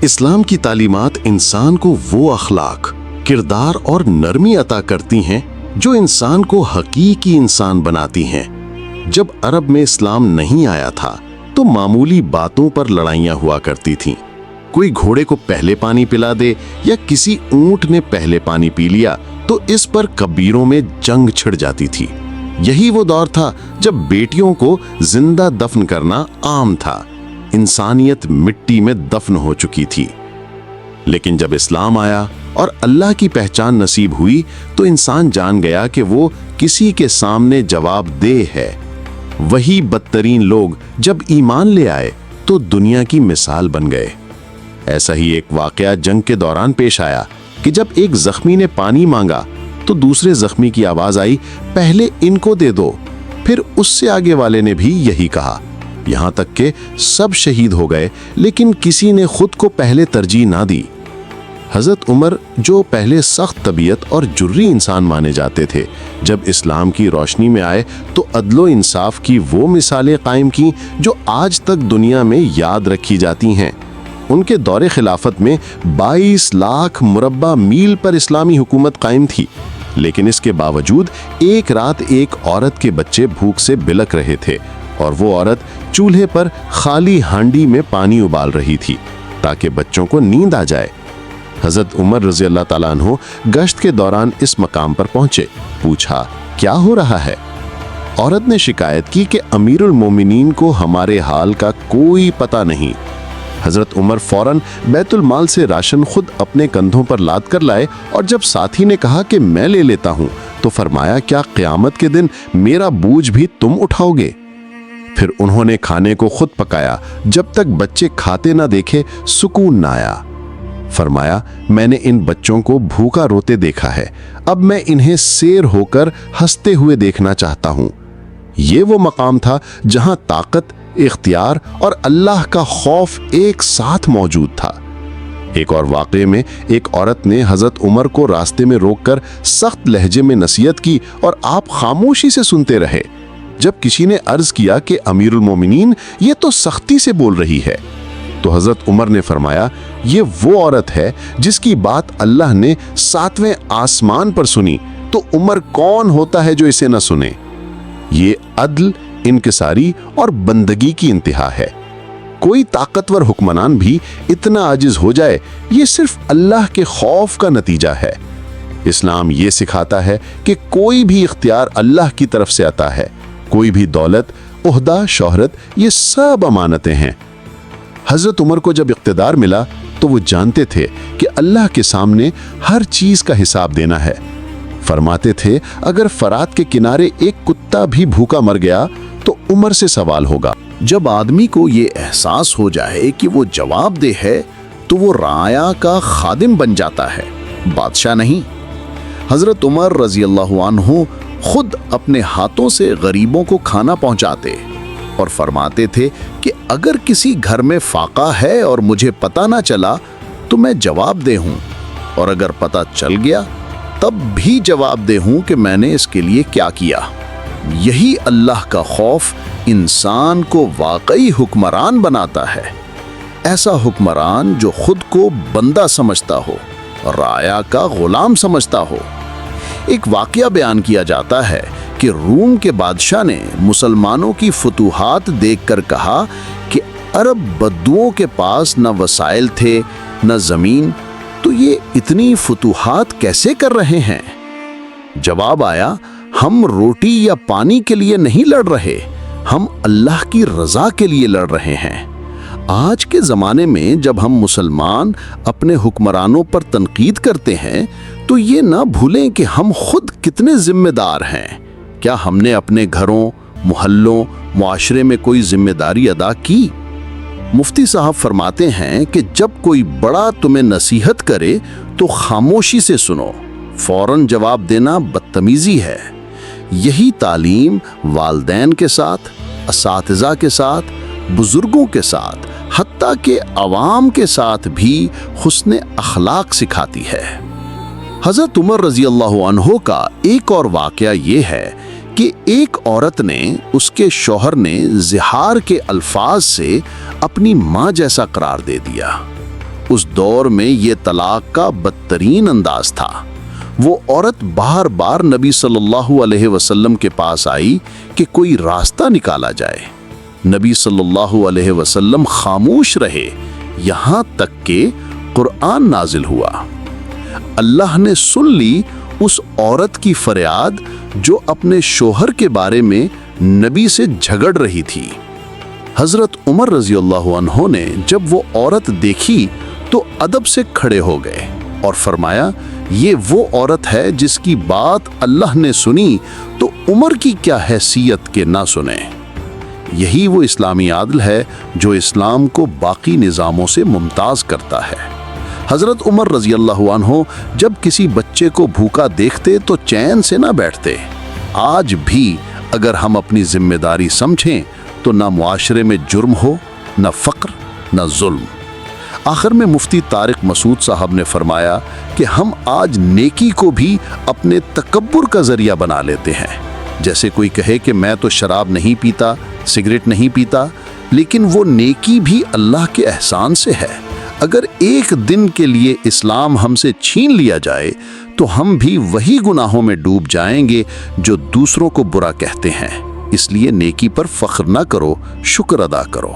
اسلام کی تعلیمات انسان کو وہ اخلاق، کردار اور نرمی عطا کرتی ہیں جو انسان کو حقیقی انسان بناتی ہیں۔ جب عرب میں اسلام نہیں آیا تھا تو معمولی باتوں پر لڑائیاں ہوا کرتی تھیں۔ کوئی گھوڑے کو پہلے پانی پلا دے یا کسی اونٹ نے پہلے پانی پی لیا تو اس پر قبیلوں میں جنگ چھڑ جاتی تھی۔ یہی وہ دور تھا جب بیٹیوں کو زندہ دفن کرنا عام تھا۔ انسانیت مٹی میں دفن ہو چکی تھی۔ لیکن جب اسلام آیا اور اللہ کی پہچان نصیب ہوئی تو انسان جان گیا کہ وہ کسی کے سامنے جواب دہ ہے۔ وہی بدترین لوگ جب ایمان لے آئے تو دنیا کی مثال بن گئے۔ ایسا ہی ایک واقعہ جنگ کے دوران پیش آیا کہ جب ایک زخمی نے پانی مانگا تو دوسرے زخمی کی آواز آئی، پہلے ان کو دے دو۔ پھر اس سے آگے والے نے بھی یہی کہا، یہاں تک کہ سب شہید ہو گئے، لیکن کسی نے خود کو پہلے ترجیح نہ دی۔ حضرت عمر جو پہلے سخت طبیعت اور جرری انسان مانے جاتے تھے، جب اسلام کی روشنی میں آئے تو عدل و انصاف کی وہ مثالیں قائم کی جو آج تک دنیا میں یاد رکھی جاتی ہیں۔ ان کے دور خلافت میں 22 لاکھ مربع میل پر اسلامی حکومت قائم تھی، لیکن اس کے باوجود ایک رات ایک عورت کے بچے بھوک سے بلک رہے تھے اور وہ عورت چولہے پر خالی ہانڈی میں پانی ابال رہی تھی تاکہ بچوں کو نیند آ جائے۔ حضرت عمر رضی اللہ تعالیٰ عنہ گشت کے دوران اس مقام پر پہنچے، پوچھا کیا ہو رہا ہے؟ عورت نے شکایت کی کہ امیر المومنین کو ہمارے حال کا کوئی پتہ نہیں۔ حضرت عمر فوراً بیت المال سے راشن خود اپنے کندھوں پر لاد کر لائے اور جب ساتھی نے کہا کہ میں لے لیتا ہوں تو فرمایا، کیا قیامت کے دن میرا بوجھ بھی تم اٹھاؤ گے؟ پھر انہوں نے کھانے کو خود پکایا۔ جب تک بچے کھاتے نہ دیکھے سکون نہ آیا۔ فرمایا، میں نے ان بچوں کو بھوکا روتے دیکھا ہے، اب میں انہیں سیر ہو کر ہنستے ہوئے دیکھنا چاہتا ہوں۔ یہ وہ مقام تھا جہاں طاقت، اختیار اور اللہ کا خوف ایک ساتھ موجود تھا۔ ایک اور واقعے میں ایک عورت نے حضرت عمر کو راستے میں روک کر سخت لہجے میں نصیحت کی اور آپ خاموشی سے سنتے رہے۔ جب کسی نے عرض کیا کہ امیر المومنین یہ تو سختی سے بول رہی ہے، تو حضرت عمر نے فرمایا، یہ وہ عورت ہے جس کی بات اللہ نے 7ویں آسمان پر سنی، تو عمر کون ہوتا ہے جو اسے نہ سنے؟ یہ عدل، انکساری اور بندگی کی انتہا ہے۔ کوئی طاقتور حکمران بھی اتنا عاجز ہو جائے، یہ صرف اللہ کے خوف کا نتیجہ ہے۔ اسلام یہ سکھاتا ہے کہ کوئی بھی اختیار اللہ کی طرف سے آتا ہے، کوئی بھی دولت، عہدہ، شہرت، یہ سب امانتیں ہیں۔ حضرت عمر کو جب اقتدار ملا تو وہ جانتے تھے کہ اللہ کے سامنے ہر چیز کا حساب دینا ہے۔ فرماتے تھے، اگر فرات کے کنارے ایک کتا بھی بھوکا مر گیا تو عمر سے سوال ہوگا۔ جب آدمی کو یہ احساس ہو جائے کہ وہ جواب دہ ہے تو وہ رعایا کا خادم بن جاتا ہے، بادشاہ نہیں۔ حضرت عمر رضی اللہ عنہ خود اپنے ہاتھوں سے غریبوں کو کھانا پہنچاتے اور فرماتے تھے کہ اگر کسی گھر میں فاقہ ہے اور مجھے پتہ نہ چلا تو میں جواب دہ ہوں، اور اگر پتہ چل گیا تب بھی جواب دہ ہوں کہ میں نے اس کے لیے کیا کیا۔ یہی اللہ کا خوف انسان کو واقعی حکمران بناتا ہے، ایسا حکمران جو خود کو بندہ سمجھتا ہو، رعایا کا غلام سمجھتا ہو۔ ایک واقعہ بیان کیا جاتا ہے کہ روم کے بادشاہ نے مسلمانوں کی فتوحات دیکھ کر کہا کہ عرب بدوؤں کے پاس نہ وسائل تھے نہ زمین، تو یہ اتنی فتوحات کیسے کر رہے ہیں؟ جواب آیا، ہم روٹی یا پانی کے لیے نہیں لڑ رہے، ہم اللہ کی رضا کے لیے لڑ رہے ہیں۔ آج کے زمانے میں جب ہم مسلمان اپنے حکمرانوں پر تنقید کرتے ہیں تو یہ نہ بھولیں کہ ہم خود کتنے ذمہ دار ہیں۔ کیا ہم نے اپنے گھروں، محلوں، معاشرے میں کوئی ذمہ داری ادا کی؟ مفتی صاحب فرماتے ہیں کہ جب کوئی بڑا تمہیں نصیحت کرے تو خاموشی سے سنو، فوراً جواب دینا بدتمیزی ہے۔ یہی تعلیم والدین کے ساتھ، اساتذہ کے ساتھ، بزرگوں کے ساتھ، حتیٰ کہ عوام کے ساتھ بھی حسن اخلاق سکھاتی ہے۔ حضرت عمر رضی اللہ عنہ کا ایک اور واقعہ یہ ہے کہ ایک عورت نے اس کے شوہر نے زہار کے الفاظ سے اپنی ماں جیسا قرار دے دیا۔ اس دور میں یہ طلاق کا بدترین انداز تھا۔ وہ عورت بار بار نبی صلی اللہ علیہ وسلم کے پاس آئی کہ کوئی راستہ نکالا جائے۔ نبی صلی اللہ علیہ وسلم خاموش رہے، یہاں تک کہ قرآن نازل ہوا۔ اللہ نے سن لی اس عورت کی فریاد جو اپنے شوہر کے بارے میں نبی سے جھگڑ رہی تھی۔ حضرت عمر رضی اللہ عنہ نے جب وہ عورت دیکھی تو ادب سے کھڑے ہو گئے اور فرمایا، یہ وہ عورت ہے جس کی بات اللہ نے سنی تو عمر کی کیا حیثیت کہ نہ سنے۔ یہی وہ اسلامی عدل ہے جو اسلام کو باقی نظاموں سے ممتاز کرتا ہے۔ حضرت عمر رضی اللہ عنہ جب کسی بچے کو بھوکا دیکھتے تو چین سے نہ بیٹھتے۔ آج بھی اگر ہم اپنی ذمہ داری سمجھیں تو نہ معاشرے میں جرم ہو، نہ فقر، نہ ظلم۔ آخر میں مفتی طارق مسعود صاحب نے فرمایا کہ ہم آج نیکی کو بھی اپنے تکبر کا ذریعہ بنا لیتے ہیں۔ جیسے کوئی کہے کہ میں تو شراب نہیں پیتا، سگریٹ نہیں پیتا، لیکن وہ نیکی بھی اللہ کے احسان سے ہے۔ اگر ایک دن کے لیے اسلام ہم سے چھین لیا جائے تو ہم بھی وہی گناہوں میں ڈوب جائیں گے جو دوسروں کو برا کہتے ہیں۔ اس لیے نیکی پر فخر نہ کرو، شکر ادا کرو۔